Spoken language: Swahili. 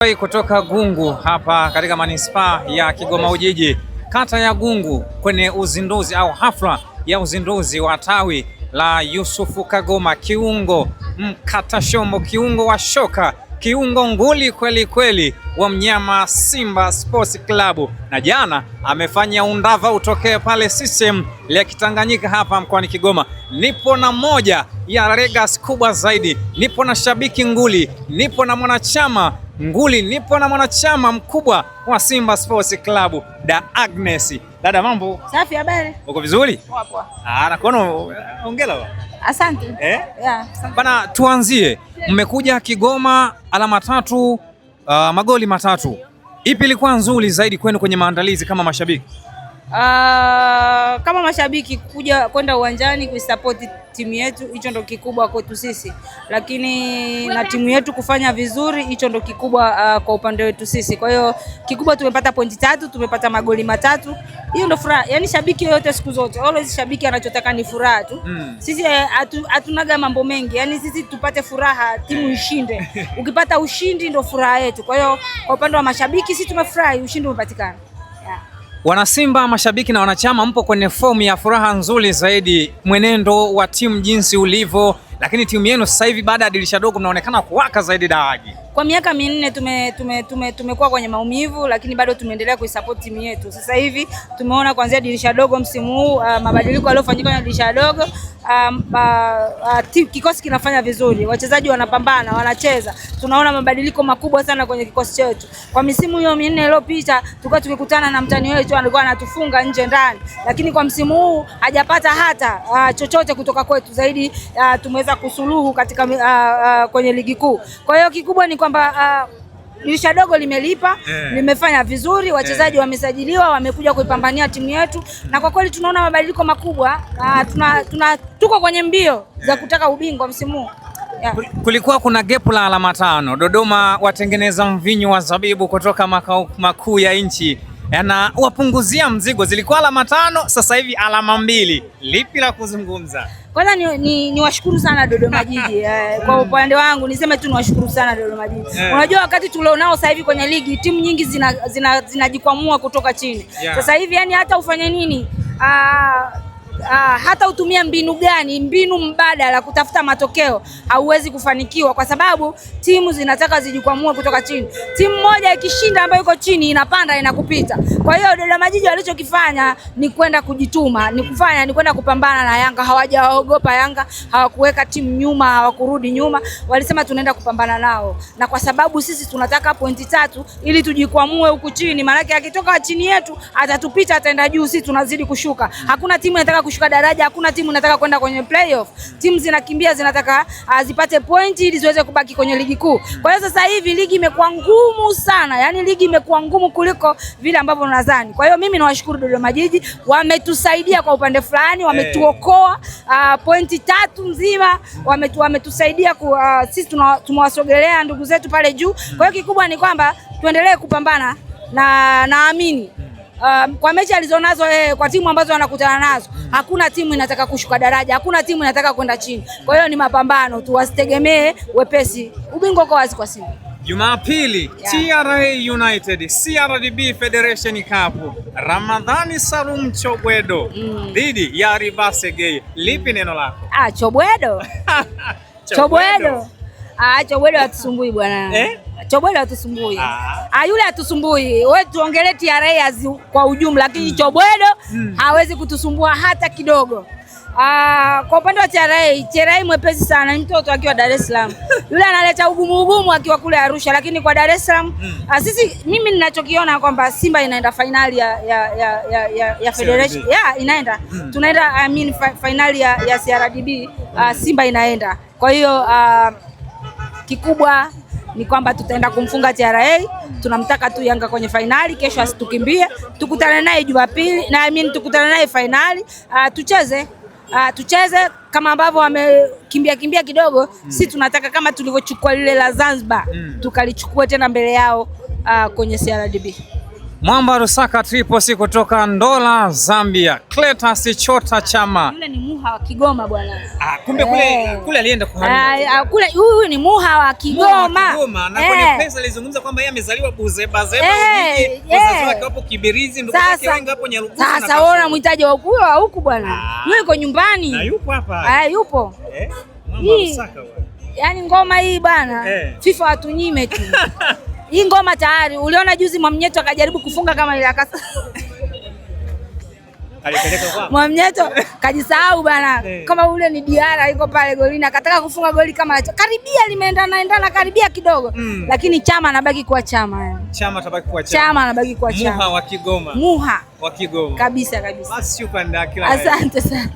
Kutoka Gungu hapa katika manispaa ya Kigoma Ujiji, kata ya Gungu, kwenye uzinduzi au hafla ya uzinduzi wa tawi la Yusufu Kagoma, kiungo mkata shombo, kiungo wa shoka, kiungo nguli kweli kweli wa mnyama Simba Sports Club, na jana amefanya undava utokee pale CCM ya Kitanganyika hapa mkoani Kigoma. Nipo na moja ya Legacy kubwa zaidi, nipo na shabiki nguli, nipo na mwanachama nguli, nipo na mwanachama mkubwa wa Simba Sports Club, Da Agnes. Dada, mambo? Safi, habari? Uko vizuri? Poa poa. Nakuona hongera. Asante. Yeah, asante. Bana, tuanzie. Mmekuja Kigoma, alama tatu, magoli matatu. Ipi ilikuwa nzuri zaidi kwenu kwenye maandalizi kama mashabiki? Kama mashabiki kwenda uwanjani kuisupport timu yetu, hicho ndo kikubwa kwetu sisi, lakini na timu yetu kufanya vizuri, hicho ndo kikubwa kwa upande wetu sisi. Kwa hiyo kikubwa tumepata pointi 3, tumepata magoli matatu, hiyo ndo furaha. Yani shabiki yoyote siku zote, always shabiki anachotaka ni furaha tu. Sisi hatunaga mambo mengi, yani sisi tupate furaha, timu ishinde. Ukipata ushindi ndo furaha yetu. Kwa hiyo kwa upande wa mashabiki sisi tumefurahi, ushindi umepatikana. Wanasimba, mashabiki na wanachama, mpo kwenye fomu ya furaha nzuri zaidi, mwenendo wa timu jinsi ulivyo, lakini timu yenu sasa hivi baada ya dirisha dogo mnaonekana kuwaka zaidi. Daagi, kwa miaka minne tumekuwa kwenye maumivu, lakini bado tumeendelea kuisupport timu yetu. Sasa hivi tumeona kuanzia dirisha dogo msimu huu, mabadiliko yaliyofanyika kwenye dirisha dogo, kikosi kinafanya vizuri, wachezaji wanapambana, wanacheza. Tunaona mabadiliko makubwa sana kwenye kikosi chetu. Kwa misimu hiyo minne iliyopita tulikuwa tukikutana na mtani wetu alikuwa anatufunga nje ndani, lakini kwa msimu huu hajapata hata chochote kutoka kwetu zaidi. Tumeweza kusuluhu katika kwenye ligi kuu. Kwa hiyo kikubwa ni kwamba dirisha dogo limelipa, limefanya vizuri, wachezaji wamesajiliwa, wamekuja kuipambania timu yetu, na kwa kweli tunaona mabadiliko makubwa. Tuko kwenye mbio za kutaka ubingwa msimu huu. Kulikuwa kuna gepu la alama 5. Dodoma watengeneza mvinyo wa zabibu kutoka makao makuu ya nchi, na wapunguzia mzigo. Zilikuwa alama 5, sasa hivi alama 2. Lipi la kuzungumza? Kwanza ni washukuru sana Dodoma Jiji. Kwa upande wangu niseme tu niwashukuru sana Dodoma Jiji. Unajua wakati tulionao sasa hivi kwenye ligi, timu nyingi zinajikwamua kutoka chini. Sasa hivi yani hata ufanye nini, hata utumia mbinu gani, mbinu mbadala kutafuta matokeo, hauwezi kufanikiwa, kwa sababu timu zinataka zijikwamue kutoka chini. Timu moja ikishinda ambayo iko chini inapanda, inakupita. Kwa hiyo Dodoma Jiji walichokifanya ni kwenda kujituma, ni kwenda kupambana na Yanga. Hawajaogopa Yanga, hawakuweka timu nyuma, hawakurudi nyuma, walisema tunaenda kupambana nao. Na kwa sababu sisi tunataka pointi 3 ili tujikwamue huku chini, maana yake akitoka chini yetu atatupita, ataenda juu, sisi tunazidi kushuka. Hakuna timu inataka kushuka daraja, hakuna timu inataka kwenda kwenye playoff. Timu zinakimbia, zinataka zipate pointi ili ziweze kubaki kwenye ligi kuu. Kwa hiyo sasa hivi ligi imekuwa ngumu sana, yani ligi imekuwa ngumu kuliko vile ambavyo nadhani. Kwa hiyo mimi nawashukuru Dodoma Jiji, wametusaidia kwa upande fulani, wametuokoa pointi 3 nzima, wametusaidia sisi tumewasogelea ndugu zetu pale juu. Kwa hiyo kikubwa ni kwamba tuendelee kupambana, na naamini kwa mechi alizonazo kwa timu ambazo wanakutana nazo, hakuna timu inataka kushuka daraja, hakuna timu inataka kwenda chini. Kwa hiyo ni mapambano tu, wasitegemee wepesi. Ubingwa uko wazi kwa Simba. Jumapili, TRA United CRDB Federation Cup, Ramadhani Salum Chobwedo dhidi ya Rivase Gay. Lipi neno lako? Chobwedo. Chobwedo hatusumbui bwana. Chobwedo hatusumbui. Yule hatusumbui. Wewe tuongelee TRA kwa ujumla, lakini Chobwedo hawezi kutusumbua hata kidogo. Kwa upande wa TRA mwepesi sana, ni mtoto akiwa Dar es Salaam. Yule analeta ugumu akiwa kule Arusha, lakini kwa Dar es Salaam mimi ninachokiona kwamba Simba inaenda finali ya Federation. Inaenda. Tunaenda finali ya CRDB, Simba inaenda. Kwa hiyo kikubwa ni kwamba tutaenda kumfunga TRA. Tunamtaka tu Yanga kwenye finali, kesho asitukimbie. Tukutane naye Jumapili, tukutane naye finali, tucheze kama ambavyo wamekimbia kidogo. Sisi tunataka kama tulivyochukua lile la Zanzibar, tukalichukua tena mbele yao kwenye CRDB. Mwamba Rusaka Triposi kutoka Ndola, Zambia, Cletus Chota Chama. Yule ni Muha wa Kigoma bwana. Kumbe kule alienda kuhamia. Kule huyu ni Muha wa Kigoma. Na kwenye pesa alizungumza kwamba yeye amezaliwa Buzebazeba mjini. Wazazi wake wapo Kibirizi, ndugu zake wengi hapo Nyarugusu. Sasa wewe unamhitaji wa huku bwana. Yule yuko nyumbani. Na yupo hapa. Yupo. Mama Rusaka bwana. Yaani ngoma hii bwana, FIFA watunyime tu. Hii ngoma tayari. Uliona juzi Mwamnyeto akajaribu kufunga kama ile akasa. Mwamnyeto kajisahau bana, kama ule ni Diara yuko pale golini akataka kufunga goli kama hicho. Karibia limeendana karibia kidogo. Lakini Chama anabaki kuwa Chama. Chama atabaki kuwa Chama. Chama anabaki kuwa Chama. Muha wa Kigoma. Muha wa Kigoma. Kabisa. Basi shukrani kila. Asante sana.